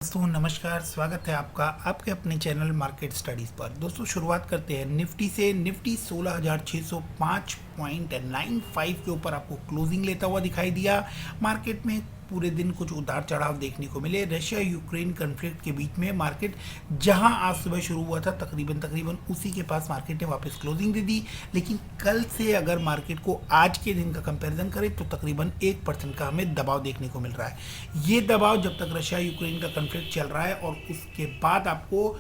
दोस्तों नमस्कार, स्वागत है आपका आपके अपने चैनल मार्केट स्टडीज़ पर। दोस्तों शुरुआत करते हैं निफ्टी से। निफ्टी 16,605.95 के ऊपर आपको क्लोजिंग लेता हुआ दिखाई दिया। मार्केट में पूरे दिन कुछ उतार चढ़ाव देखने को मिले। रशिया यूक्रेन कन्फ्लिक्ट के बीच में मार्केट जहां आज सुबह शुरू हुआ था तकरीबन उसी के पास मार्केट ने वापस क्लोजिंग दे दी। लेकिन कल से अगर मार्केट को आज के दिन का कंपैरिजन करें तो तकरीबन 1% का हमें दबाव देखने को मिल रहा है। ये दबाव जब तक रशिया यूक्रेन का कन्फ्लिक्ट चल रहा है और उसके बाद आपको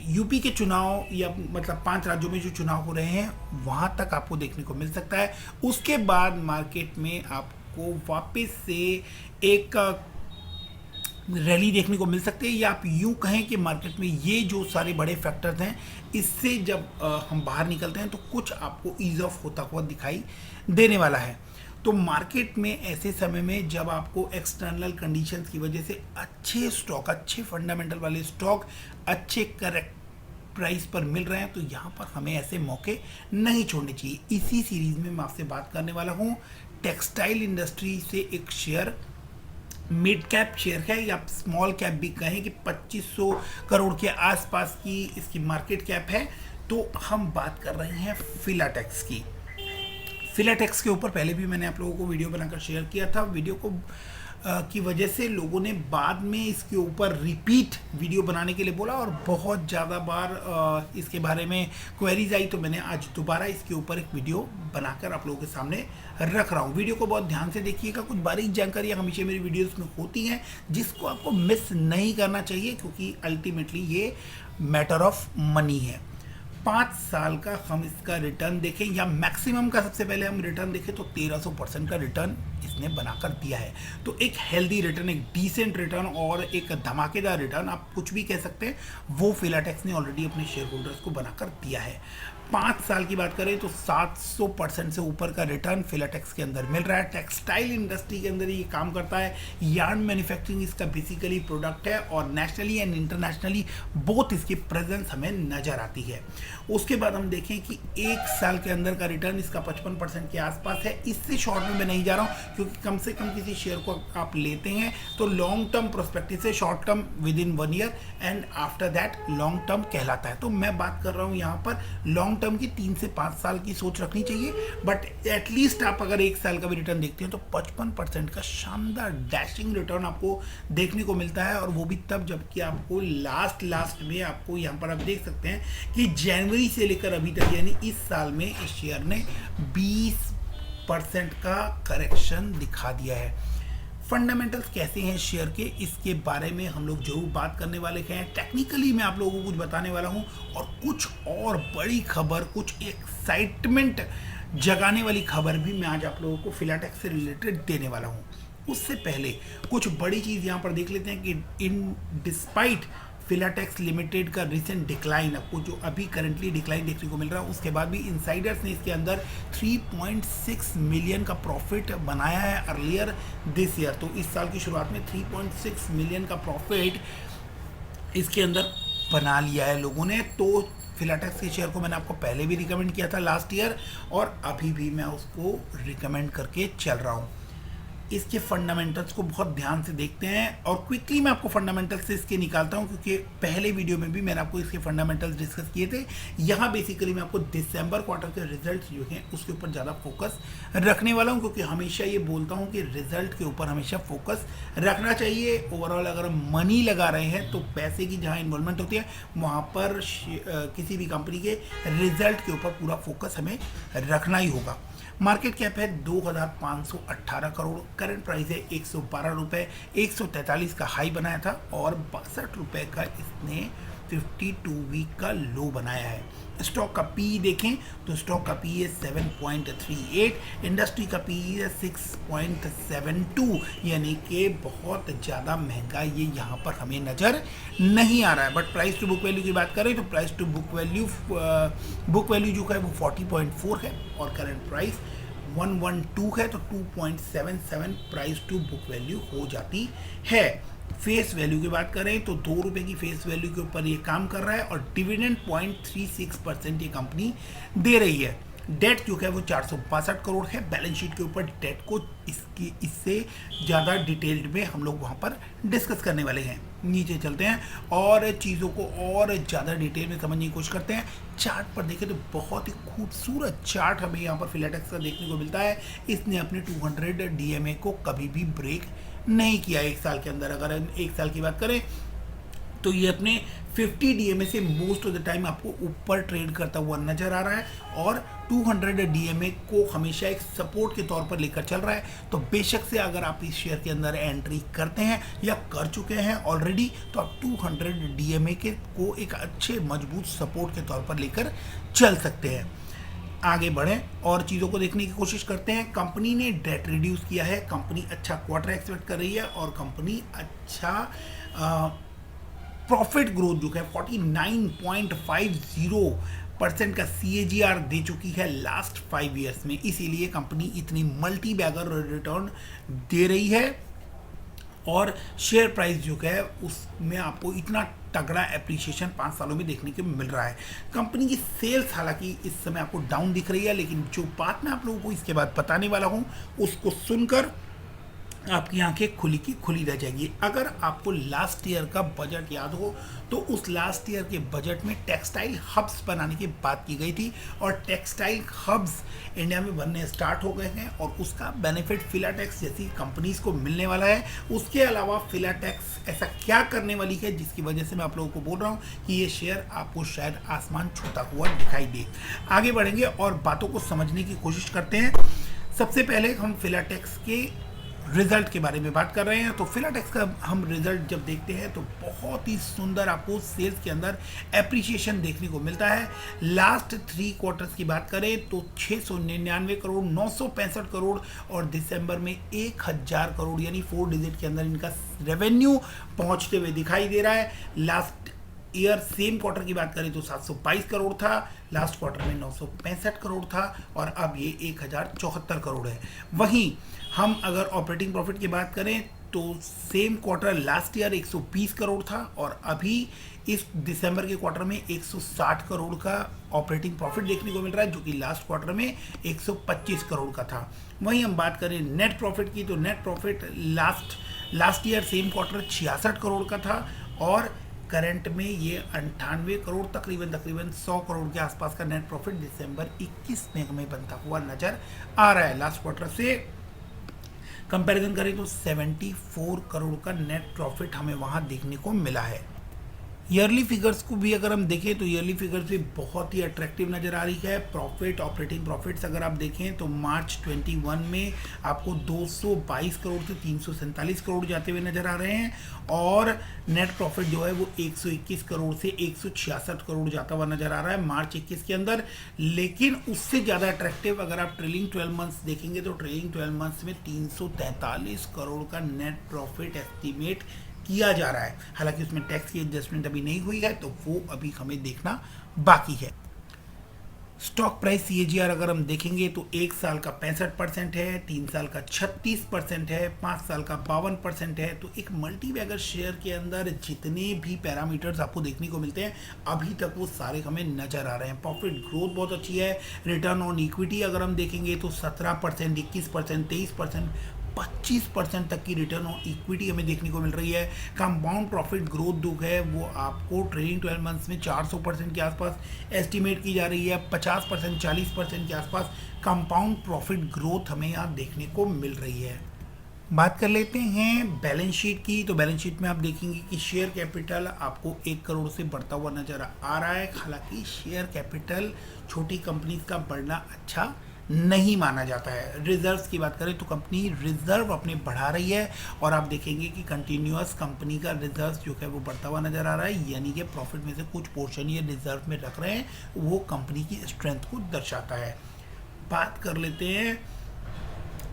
यूपी के चुनाव या मतलब 5 राज्यों में जो चुनाव हो रहे हैं वहां तक आपको देखने को मिल सकता है। उसके बाद मार्केट में आपको वापस से एक रैली देखने को मिल सकती है, या आप यूं कहें कि मार्केट में ये जो सारे बड़े फैक्टर्स हैं इससे जब हम बाहर निकलते हैं तो कुछ आपको ईज ऑफ होता हुआ दिखाई देने वाला है। तो मार्केट में ऐसे समय में जब आपको एक्सटर्नल कंडीशंस की वजह से अच्छे स्टॉक, अच्छे फंडामेंटल वाले स्टॉक अच्छे करेक्ट प्राइस पर मिल रहे हैं तो यहाँ पर हमें ऐसे मौके नहीं छोड़ने चाहिए। इसी सीरीज में मैं आपसे बात करने वाला हूँ टेक्सटाइल इंडस्ट्री से एक शेयर, मिड कैप शेयर है या स्मॉल कैप भी कहें कि 2500 करोड़ के आसपास की इसकी मार्केट कैप है। तो हम बात कर रहे हैं फिलाटेक्स की। फिलाटेक्स के ऊपर पहले भी मैंने आप लोगों को वीडियो बनाकर शेयर किया था। वीडियो को की वजह से लोगों ने बाद में इसके ऊपर रिपीट वीडियो बनाने के लिए बोला और बहुत ज़्यादा बार इसके बारे में क्वेरीज आई, तो मैंने आज दोबारा इसके ऊपर एक वीडियो बनाकर आप लोगों के सामने रख रहा हूँ। वीडियो को बहुत ध्यान से देखिएगा, कुछ बारीक जानकारियाँ हमेशा मेरी वीडियोस में होती हैं जिसको आपको मिस नहीं करना चाहिए, क्योंकि अल्टीमेटली ये मैटर ऑफ मनी है। 5 साल का हम इसका रिटर्न देखें या मैक्सिमम का सबसे पहले हम रिटर्न देखें तो 1300% का रिटर्न इसने बनाकर दिया है। तो एक हेल्दी रिटर्न, एक डिसेंट रिटर्न और एक धमाकेदार रिटर्न, आप कुछ भी कह सकते हैं, वो फिलाटेक्स ने ऑलरेडी अपने शेयर होल्डर्स को बनाकर दिया है। 5 साल की बात करें तो 700% से ऊपर का रिटर्न फिलाटेक्स के अंदर मिल रहा है। टेक्सटाइल इंडस्ट्री के अंदर ये काम करता है। यार्न मैन्युफैक्चरिंग इसका बेसिकली प्रोडक्ट है और नेशनली एंड इंटरनेशनली बोथ इसकी प्रेजेंस हमें नजर आती है। उसके बाद हम देखें कि 1 साल के अंदर का रिटर्न इसका 55% के आसपास है। इससे शॉर्ट में मैं नहीं जा रहा हूँ, क्योंकि कम से कम किसी शेयर को आप लेते हैं तो लॉन्ग टर्म प्रोस्पेक्टिव से short term with in 1 year and after that long term कहलाता है। तो मैं बात कर रहा हूँ यहाँ पर लॉन्ग टर्म की 3 से 5 साल की सोच रखनी चाहिए। बट एटलीस्ट आप अगर 1 साल का भी रिटर्न देखते हैं तो 55% का शानदार डैशिंग रिटर्न आपको देखने को मिलता है, और वो भी तब जबकि आपको लास्ट में आपको यहाँ पर आप देख सकते हैं कि जनवरी से लेकर अभी तक यानी इस साल में इस शेयर ने 20% का करेक्शन दिखा दिया है। फंडामेंटल्स कैसे हैं शेयर के, इसके बारे में हम लोग जरूर बात करने वाले हैं। टेक्निकली मैं आप लोगों को कुछ बताने वाला हूं और कुछ और बड़ी खबर, कुछ एक्साइटमेंट जगाने वाली खबर भी मैं आज आप लोगों को फिलाटेक्स से रिलेटेड देने वाला हूं। उससे पहले कुछ बड़ी चीज़ यहाँ पर देख लेते हैं कि इन डिस्पाइट फिलाटेक्स लिमिटेड का रिसेंट डिक्लाइन, आपको जो अभी करंटली डिक्लाइन देखने को मिल रहा है, उसके बाद भी इनसाइडर्स ने इसके अंदर 3.6 मिलियन का प्रॉफिट बनाया है अर्लियर दिस ईयर। तो इस साल की शुरुआत में 3.6 मिलियन का प्रॉफिट इसके अंदर बना लिया है लोगों ने। तो फिलाटेक्स के शेयर को मैंने आपको पहले भी रिकमेंड किया था लास्ट ईयर, और अभी भी मैं उसको रिकमेंड करके चल रहा हूँ। इसके फंडामेंटल्स को बहुत ध्यान से देखते हैं और क्विकली मैं आपको फंडामेंटल्स से इसके निकालता हूं, क्योंकि पहले वीडियो में भी मैंने आपको इसके फंडामेंटल्स डिस्कस किए थे। यहाँ बेसिकली मैं आपको दिसंबर क्वार्टर के रिजल्ट्स जो हैं उसके ऊपर ज़्यादा फोकस रखने वाला हूँ, क्योंकि हमेशा ये बोलता हूँ कि रिजल्ट के ऊपर हमेशा फोकस रखना चाहिए। ओवरऑल अगर हम मनी लगा रहे हैं तो पैसे की जहाँ इन्वॉल्वमेंट होती है वहाँ पर किसी भी कंपनी के रिजल्ट के ऊपर पूरा फोकस हमें रखना ही होगा। मार्केट कैप है 2518 करोड़, करंट प्राइस है 112 रुपये, 143 का हाई बनाया था और 62 रुपये का इसने 52 वीक का लो बनाया है। स्टॉक का पी देखें तो स्टॉक का पी है 7.38, इंडस्ट्री का पी है 6.72, यानी कि बहुत ज़्यादा महंगा ये यहाँ पर हमें नज़र नहीं आ रहा है। But price to book value की बात करें तो प्राइस टू बुक वैल्यू जो है वो 40.4 है और करंट प्राइस 112 है, तो 2.77 प्राइस टू बुक वैल्यू हो जाती है। फेस वैल्यू की बात करें तो 2 रुपये की फेस वैल्यू के ऊपर ये काम कर रहा है और डिविडेंड 0.36% ये कंपनी दे रही है। डेट जो है वो 462 करोड़ है। बैलेंस शीट के ऊपर डेट को इससे ज़्यादा डिटेल्ड में हम लोग वहाँ पर डिस्कस करने वाले हैं। नीचे चलते हैं और चीज़ों को और ज़्यादा डिटेल में समझने की कोशिश करते हैं। चार्ट पर देखें तो बहुत ही खूबसूरत चार्ट हमें यहाँ पर फिलाटेक्स का देखने को मिलता है। इसने अपने 200 DMA को कभी भी ब्रेक नहीं किया एक साल के अंदर। अगर हम एक साल की बात करें तो ये अपने 50 DMA से मोस्ट ऑफ द टाइम आपको ऊपर ट्रेड करता हुआ नजर आ रहा है और 200 DMA को हमेशा एक सपोर्ट के तौर पर लेकर चल रहा है। तो बेशक से अगर आप इस शेयर के अंदर एंट्री करते हैं या कर चुके हैं ऑलरेडी, तो आप 200 DMA के को एक अच्छे मजबूत सपोर्ट के तौर पर लेकर चल सकते हैं। आगे बढ़ें और चीज़ों को देखने की कोशिश करते हैं। कंपनी ने डेट रिड्यूस किया है, कंपनी अच्छा क्वार्टर एक्सपेक्ट कर रही है और कंपनी अच्छा प्रॉफिट ग्रोथ जो है 49.50% का CAGR दे चुकी है लास्ट 5 ईयर्स में। इसीलिए कंपनी इतनी मल्टी बैगर रिटर्न दे रही है और शेयर प्राइस जो है उसमें आपको इतना तगड़ा एप्रिसिएशन 5 सालों में देखने को मिल रहा है। कंपनी की सेल्स हालांकि इस समय आपको डाउन दिख रही है, लेकिन जो बात मैं आप लोगों को इसके बाद बताने वाला हूं उसको सुनकर आपकी आंखें खुली की खुली रह जाएगी। अगर आपको लास्ट ईयर का बजट याद हो तो उस लास्ट ईयर के बजट में टेक्सटाइल हब्स बनाने की बात की गई थी और टेक्सटाइल हब्स इंडिया में बनने स्टार्ट हो गए हैं और उसका बेनिफिट फिलाटेक्स जैसी कंपनीज को मिलने वाला है। उसके अलावा फिलाटेक्स ऐसा क्या करने वाली है जिसकी वजह से मैं आप लोगों को बोल रहा हूँ कि ये शेयर आपको शायद आसमान छूता हुआ दिखाई दे। आगे बढ़ेंगे और बातों को समझने की कोशिश करते हैं। सबसे पहले हम फिलाटेक्स के रिजल्ट के बारे में बात कर रहे हैं। तो फिलाटेक्स का हम रिजल्ट जब देखते हैं तो बहुत ही सुंदर आपको सेल्स के अंदर एप्रिसिएशन देखने को मिलता है। लास्ट 3 क्वार्टर्स की बात करें तो 699 करोड़, 965 करोड़ और दिसंबर में 1000 करोड़ यानी 4 डिजिट के अंदर इनका रेवेन्यू पहुंचते हुए दिखाई दे रहा है। लास्ट ईयर सेम क्वार्टर की बात करें तो 722 करोड़ था, लास्ट क्वार्टर में 965 करोड़ था और अब ये 1074 करोड़ है। वहीं हम अगर ऑपरेटिंग प्रॉफिट की बात करें तो same quarter last year 120 crore था और अभी इस दिसंबर के क्वार्टर में 160 करोड़ का ऑपरेटिंग प्रॉफिट देखने को मिल रहा है, जो कि लास्ट क्वार्टर में 125 करोड़ का था। वहीं हम बात करें नेट प्रॉफिट की तो net profit last year same quarter 66 crore का था और करंट में ये 98 करोड़ तकरीबन 100 करोड़ के आसपास का नेट प्रॉफिट दिसंबर 21 में हमें बनता हुआ नजर आ रहा है। लास्ट क्वार्टर से कंपैरिजन करें तो 74 करोड़ का नेट प्रॉफिट हमें वहां देखने को मिला है। ईयरली फिगर्स को भी अगर हम देखें तो ईयरली फिगर्स भी बहुत ही अट्रैक्टिव नज़र आ रही है। प्रॉफिट ऑपरेटिंग प्रॉफिट्स अगर आप देखें तो मार्च 21 में आपको 222 करोड़ से 347 करोड़ जाते हुए नज़र आ रहे हैं और नेट प्रॉफिट जो है वो 121 करोड़ से 166 करोड़ जाता हुआ नज़र आ रहा है मार्च 21 के अंदर। लेकिन उससे ज़्यादा अट्रैक्टिव अगर आप ट्रेलिंग 12 मंथ्स देखेंगे तो ट्रेलिंग 12 मंथ्स में 343 करोड़ का नेट प्रॉफिट एस्टिमेट किया जा रहा है। हालांकि उसमें टैक्स की एडजस्टमेंट अभी नहीं हुई है तो वो अभी हमें देखना बाकी है। स्टॉक प्राइस CAGR अगर हम देखेंगे तो 1 साल का 65% है, 3 साल का 36% है, 5 साल का 52% है। तो एक मल्टी बैगर शेयर के अंदर जितने भी पैरामीटर्स आपको देखने को मिलते हैं अभी तक वो सारे हमें नजर आ रहे हैं। प्रॉफिट ग्रोथ बहुत अच्छी है। रिटर्न ऑन इक्विटी अगर हम देखेंगे तो 17%, 21%, 23%, 25% तक की रिटर्न ऑन इक्विटी हमें देखने को मिल रही है। कंपाउंड प्रॉफिट ग्रोथ जो है वो आपको ट्रेलिंग 12 मंथ्स में 400% के आसपास एस्टिमेट की जा रही है। 50%, 40% के आसपास कंपाउंड प्रॉफिट ग्रोथ हमें यहाँ देखने को मिल रही है। बात कर लेते हैं बैलेंस शीट की। तो बैलेंस शीट में आप देखेंगे कि शेयर कैपिटल आपको 1 करोड़ से बढ़ता हुआ नजर आ रहा है। हालांकि शेयर कैपिटल छोटी कंपनी का बढ़ना अच्छा नहीं माना जाता है। रिजर्व्स की बात करें तो कंपनी रिजर्व अपने बढ़ा रही है और आप देखेंगे कि कंटिन्यूअस कंपनी का रिजर्व जो है वो बढ़ता हुआ नजर आ रहा है, यानी कि प्रॉफिट में से कुछ पोर्शन ये रिजर्व में रख रहे हैं, वो कंपनी की स्ट्रेंथ को दर्शाता है। बात कर लेते हैं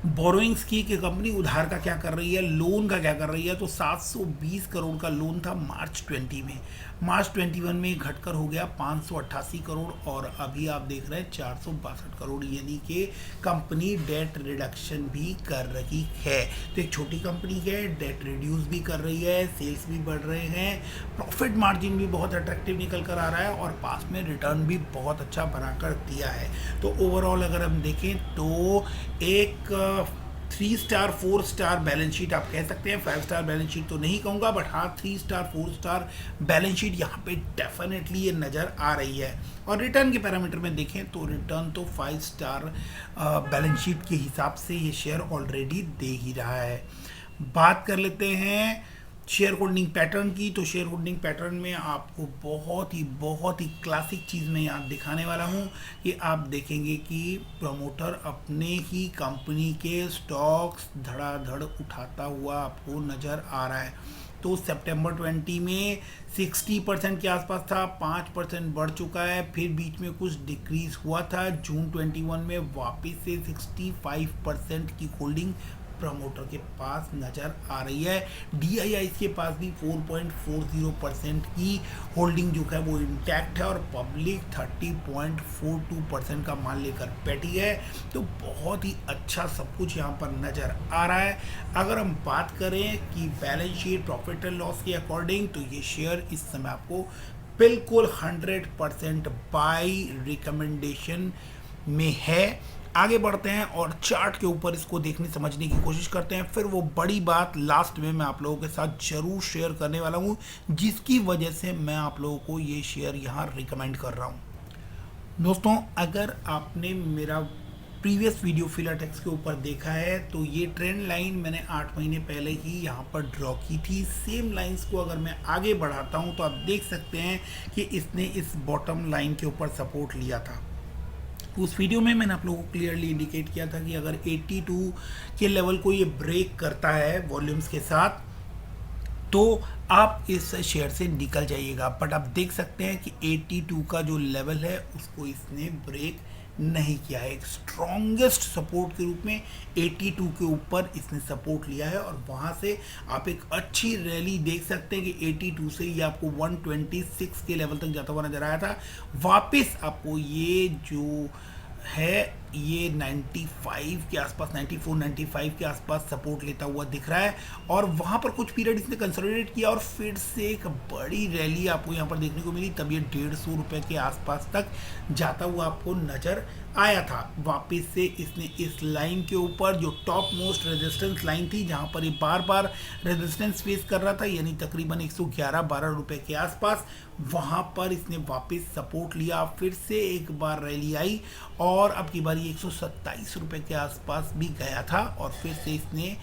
बोरोइंग्स की कि कंपनी उधार का क्या कर रही है, लोन का क्या कर रही है। तो 720 करोड़ का लोन था मार्च 20 में, मार्च 21 में घटकर हो गया 588 करोड़ और अभी आप देख रहे हैं 462 करोड़, यानी कि कंपनी डेट रिडक्शन भी कर रही है। तो एक छोटी कंपनी है, डेट रिड्यूस भी कर रही है, सेल्स भी बढ़ रहे हैं, प्रॉफिट मार्जिन भी बहुत अट्रैक्टिव निकल कर आ रहा है और पास में रिटर्न भी बहुत अच्छा बनाकर दिया है। तो ओवरऑल अगर हम देखें तो एक 3 स्टार 4 स्टार बैलेंस शीट आप कह सकते हैं, 5 स्टार बैलेंस शीट तो नहीं कहूँगा, बट हाँ 3 स्टार 4 स्टार बैलेंस शीट यहाँ पे डेफिनेटली ये नज़र आ रही है। और रिटर्न के पैरामीटर में देखें तो रिटर्न तो 5 स्टार बैलेंस शीट के हिसाब से ये शेयर ऑलरेडी दे ही रहा है। बात कर लेते हैं शेयर होल्डिंग पैटर्न की। तो शेयर होल्डिंग पैटर्न में आपको बहुत ही क्लासिक चीज़ मैं यहाँ दिखाने वाला हूँ कि आप देखेंगे कि प्रमोटर अपने ही कंपनी के स्टॉक्स धड़ाधड़ उठाता हुआ आपको नज़र आ रहा है। तो सितंबर 20 में 60% के आसपास था, 5% बढ़ चुका है, फिर बीच में कुछ डिक्रीज हुआ था, जून 21 में वापस से 65% की होल्डिंग प्रमोटर के पास नज़र आ रही है। DII के पास भी 4.40% की होल्डिंग जो है वो इंटैक्ट है और पब्लिक 30.42% का मान लेकर बैठी है। तो बहुत ही अच्छा सब कुछ यहाँ पर नज़र आ रहा है। अगर हम बात करें कि balance sheet profit and loss के अकॉर्डिंग, तो ये शेयर इस समय आपको बिल्कुल 100% बाय रिकमेंडेशन में है। आगे बढ़ते हैं और चार्ट के ऊपर इसको देखने समझने की कोशिश करते हैं। फिर वो बड़ी बात लास्ट में मैं आप लोगों के साथ जरूर शेयर करने वाला हूँ, जिसकी वजह से मैं आप लोगों को ये शेयर यहाँ रिकमेंड कर रहा हूँ। दोस्तों, अगर आपने मेरा प्रीवियस वीडियो फिलाटेक्स के ऊपर देखा है तो ये ट्रेंड लाइन मैंने 8 महीने पहले ही यहाँ पर ड्रॉ की थी। सेम लाइंस को अगर मैं आगे बढ़ाता हूँ तो आप देख सकते हैं कि इसने इस बॉटम लाइन के ऊपर सपोर्ट लिया था। उस वीडियो में मैंने आप लोगों को क्लियरली इंडिकेट किया था कि अगर 82 के लेवल को ये ब्रेक करता है वॉल्यूम्स के साथ तो आप इस शेयर से निकल जाइएगा। बट आप देख सकते हैं कि 82 का जो लेवल है उसको इसने ब्रेक नहीं किया है। एक स्ट्रॉन्गेस्ट सपोर्ट के रूप में 82 के ऊपर इसने सपोर्ट लिया है और वहाँ से आप एक अच्छी रैली देख सकते हैं कि 82 से ये आपको 126 के लेवल तक जाता हुआ नजर आया था। वापस आपको ये जो है ये 95 के आसपास, 94 95 के आसपास सपोर्ट लेता हुआ दिख रहा है और वहाँ पर कुछ पीरियड इसने कंसोलिडेट किया और फिर से एक बड़ी रैली आपको यहाँ पर देखने को मिली। तब ये 150 रुपये के आसपास तक जाता हुआ आपको नज़र आया था। वापस से इसने इस लाइन के ऊपर जो टॉप मोस्ट रेजिस्टेंस लाइन थी जहाँ पर ये बार बार रेजिस्टेंस फेस कर रहा था, यानी तकरीबन 111-12 रुपये के आसपास, वहाँ पर इसने वापस सपोर्ट लिया। फिर से एक बार रैली आई और अब की बारी 127 रुपये के आसपास भी गया था और फिर से इसने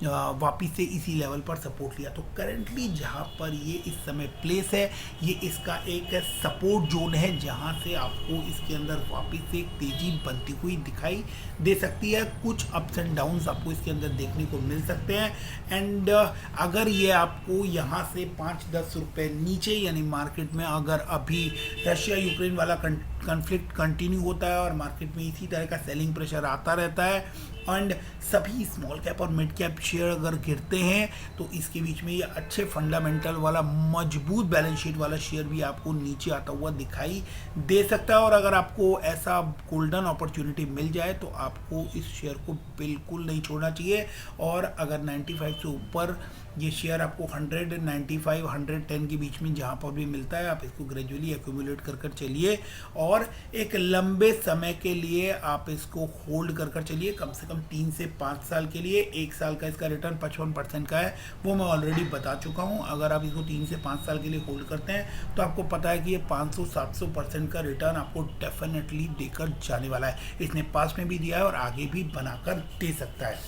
वापिस से इसी लेवल पर सपोर्ट लिया। तो करेंटली जहाँ पर ये इस समय प्लेस है, ये इसका एक सपोर्ट जोन है जहाँ से आपको इसके अंदर वापिस से एक तेज़ी बनती हुई दिखाई दे सकती है। कुछ अप्स एंड डाउन्स आपको इसके अंदर देखने को मिल सकते हैं एंड अगर ये आपको यहाँ से 5-10 रुपये नीचे, यानी मार्केट में अगर अभी रशिया यूक्रेन वाला कन्फ्लिक्ट कंटिन्यू होता है और मार्केट में इसी तरह का सेलिंग प्रेशर आता रहता है एंड सभी स्मॉल कैप और मिड कैप शेयर अगर गिरते हैं तो इसके बीच में ये अच्छे फंडामेंटल वाला मजबूत बैलेंस शीट वाला शेयर भी आपको नीचे आता हुआ दिखाई दे सकता है। और अगर आपको ऐसा गोल्डन अपॉर्चुनिटी मिल जाए तो आपको इस शेयर को बिल्कुल नहीं छोड़ना चाहिए। और अगर 95 से ऊपर ये शेयर आपको 195 110 के बीच में जहाँ पर भी मिलता है, आप इसको ग्रेजुअली एक्यूमुलेट कर चलिए और एक लंबे समय के लिए आप इसको होल्ड कर चलिए, कम से कम 3 से 5 साल के लिए। 1 साल का इसका रिटर्न 55% का है, वो मैं ऑलरेडी बता चुका हूँ। अगर आप इसको 3 से 5 साल के लिए होल्ड करते हैं तो आपको पता है कि ये 500-700% का रिटर्न आपको डेफिनेटली देकर जाने वाला है। इसने पास्ट में भी दिया है और आगे भी बनाकर दे सकता है।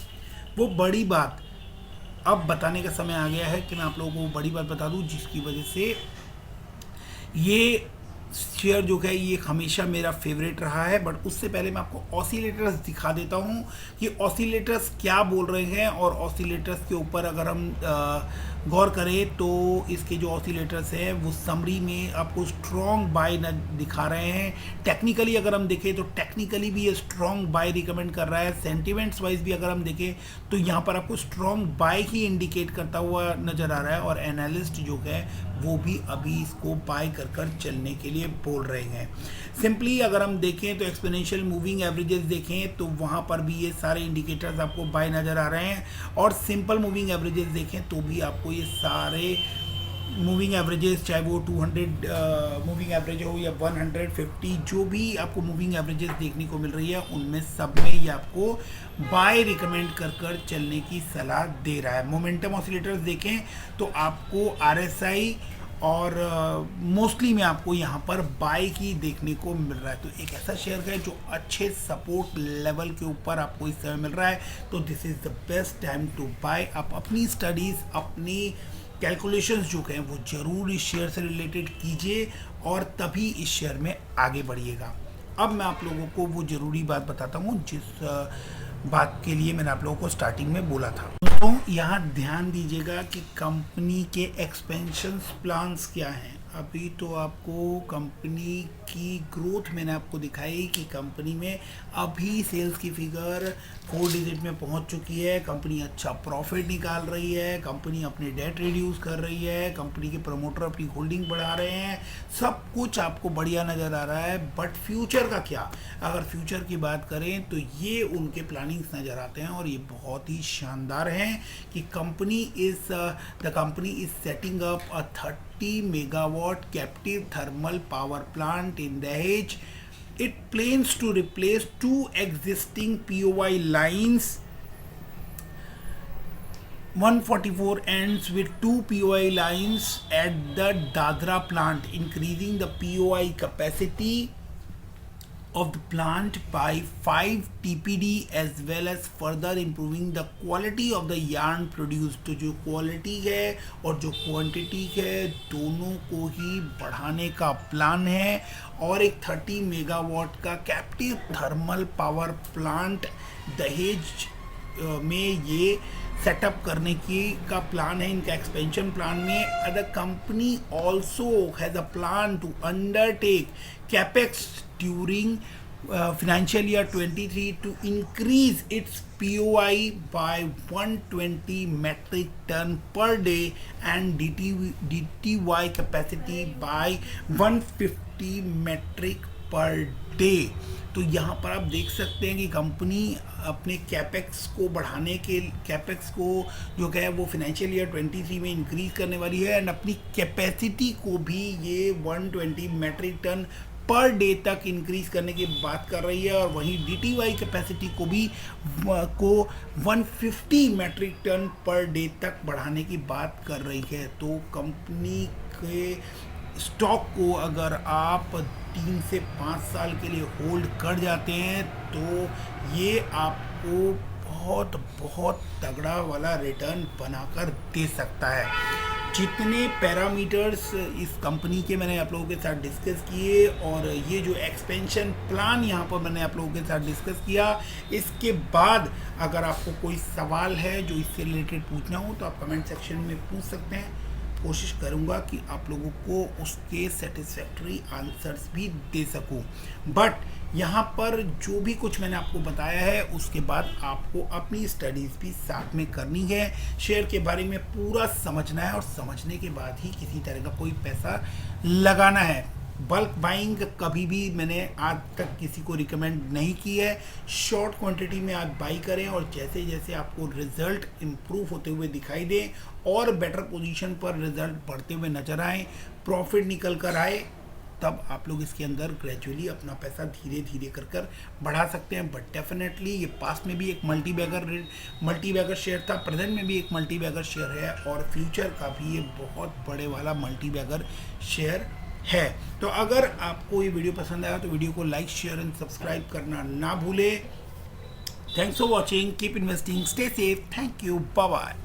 वो बड़ी बात अब बताने का समय आ गया है कि मैं आप लोगों को बड़ी बात बता दूं जिसकी वजह से ये शेयर जो है ये हमेशा मेरा फेवरेट रहा है। बट उससे पहले मैं आपको ऑसिलेटर्स दिखा देता हूँ कि ऑसिलेटर्स क्या बोल रहे हैं, और ऑसिलेटर्स के ऊपर अगर हम गौर करें तो इसके जो ऑसिलेटर्स हैं वो समरी में आपको स्ट्रॉन्ग बाय दिखा रहे हैं। टेक्निकली अगर हम देखें तो टेक्निकली भी ये स्ट्रॉन्ग बाय रिकमेंड कर रहा है। सेंटिमेंट्स वाइज भी अगर हम देखें तो यहाँ पर आपको स्ट्रॉन्ग बाय ही इंडिकेट करता हुआ नज़र आ रहा है, और एनालिस्ट जो है वो भी अभी इसको बाय कर चलने के लिए बोल रहे हैं। सिंपली अगर हम देखें तो एक्सपोनेंशियल मूविंग एवरेजेस देखें तो वहाँ पर भी ये सारे इंडिकेटर्स आपको बाय नज़र आ रहे हैं, और सिंपल मूविंग एवरेजेस देखें तो भी आपको ये सारे मूविंग एवरेजेस, चाहे वो 200 मूविंग एवरेज हो या 150, जो भी आपको मूविंग एवरेजेस देखने को मिल रही है उनमें सब में ये आपको बाय रिकमेंड कर चलने की सलाह दे रहा है। मोमेंटम ऑसिलेटर्स देखें तो आपको RSI और मोस्टली में आपको यहाँ पर बाय की देखने को मिल रहा है। तो एक ऐसा शेयर है जो अच्छे सपोर्ट लेवल के ऊपर आपको इस समय मिल रहा है, तो this is the best time to buy. आप अपनी स्टडीज़, अपनी कैलकुलेशंस जो हैं वो ज़रूर इस शेयर से रिलेटेड कीजिए, और तभी इस शेयर में आगे बढ़िएगा। अब मैं आप लोगों को वो ज़रूरी बात बताता हूँ जिस बात के लिए मैंने आप लोगों को स्टार्टिंग में बोला था। तो यहाँ ध्यान दीजिएगा कि कंपनी के एक्सपेंशन प्लान्स क्या हैं। अभी तो आपको कंपनी की ग्रोथ मैंने आपको दिखाई कि कंपनी में अभी सेल्स की फिगर 4 डिजिट में पहुंच चुकी है, कंपनी अच्छा प्रॉफिट निकाल रही है, कंपनी अपने डेट रिड्यूस कर रही है, कंपनी के प्रमोटर अपनी होल्डिंग बढ़ा रहे हैं, सब कुछ आपको बढ़िया नज़र आ रहा है। बट फ्यूचर का क्या, अगर फ्यूचर की बात करें तो ये उनके प्लानिंग्स नज़र आते हैं, और ये बहुत ही शानदार हैं कि company is setting up a 30 megawatt captive thermal power plant in Dahej. It plans to replace 2 existing POI lines. 144 ends with 2 POI lines at the Dadra plant, increasing the POI capacity of the plant by 5 TPD as well as further improving the quality of the yarn produced। तो जो quality है और जो quantity है दोनों को ही बढ़ाने का प्लान है, और एक 30 मेगावाट का कैप्टिव थर्मल पावर प्लांट दहेज में ये सेटअप करने का प्लान है इनका एक्सपेंशन प्लान में। The company also has a plan to undertake capex during financial year 23 to increase its POI by 120 metric ton per day and DTY capacity by 150 metric per day। तो यहाँ पर आप देख सकते हैं कि कंपनी अपने कैपेक्स को बढ़ाने के कैपेक्स को जो है वो फिनेंशियल ईयर 23 में इंक्रीज करने वाली है, एंड अपनी कैपेसिटी को भी ये 120 मेट्रिक टन पर डे तक इंक्रीज करने की बात कर रही है, और वहीं DTY कैपेसिटी को भी 150 मेट्रिक टन पर डे तक बढ़ाने की बात कर रही है। तो कंपनी के स्टॉक को अगर आप 3 से 5 साल के लिए होल्ड कर जाते हैं तो ये आपको बहुत बहुत तगड़ा वाला रिटर्न बनाकर दे सकता है। जितने पैरामीटर्स इस कंपनी के मैंने आप लोगों के साथ डिस्कस किए, और ये जो एक्सपेंशन प्लान यहाँ पर मैंने आप लोगों के साथ डिस्कस किया, इसके बाद अगर आपको कोई सवाल है जो इससे रिलेटेड पूछना हो तो आप कमेंट सेक्शन में पूछ सकते हैं। कोशिश करूँगा कि आप लोगों को उसके सेटिस्फैक्टरी आंसर्स भी दे सकूँ। बट यहाँ पर जो भी कुछ मैंने आपको बताया है उसके बाद आपको अपनी स्टडीज़ भी साथ में करनी है, शेयर के बारे में पूरा समझना है, और समझने के बाद ही किसी तरह का कोई पैसा लगाना है। बल्क बाइंग कभी भी मैंने आज तक किसी को रिकमेंड नहीं की है। शॉर्ट क्वांटिटी में आप बाई करें, और जैसे जैसे आपको रिजल्ट इम्प्रूव होते हुए दिखाई दे और बेटर पोजीशन पर रिजल्ट बढ़ते हुए नजर आए, प्रॉफिट निकल कर आए, तब आप लोग इसके अंदर ग्रेजुअली अपना पैसा धीरे धीरे कर बढ़ा सकते हैं। बट डेफिनेटली ये पास्ट में भी एक मल्टी बैगर शेयर था, प्रेजेंट में भी एक मल्टी बैगर शेयर है, और फ्यूचर का भी ये बहुत बड़े वाला मल्टी बैगर शेयर है। तो अगर आपको ये वीडियो पसंद आया तो वीडियो को लाइक, शेयर एंड सब्सक्राइब करना ना भूले। Thanks for watching, keep investing, stay safe, thank you, bye bye.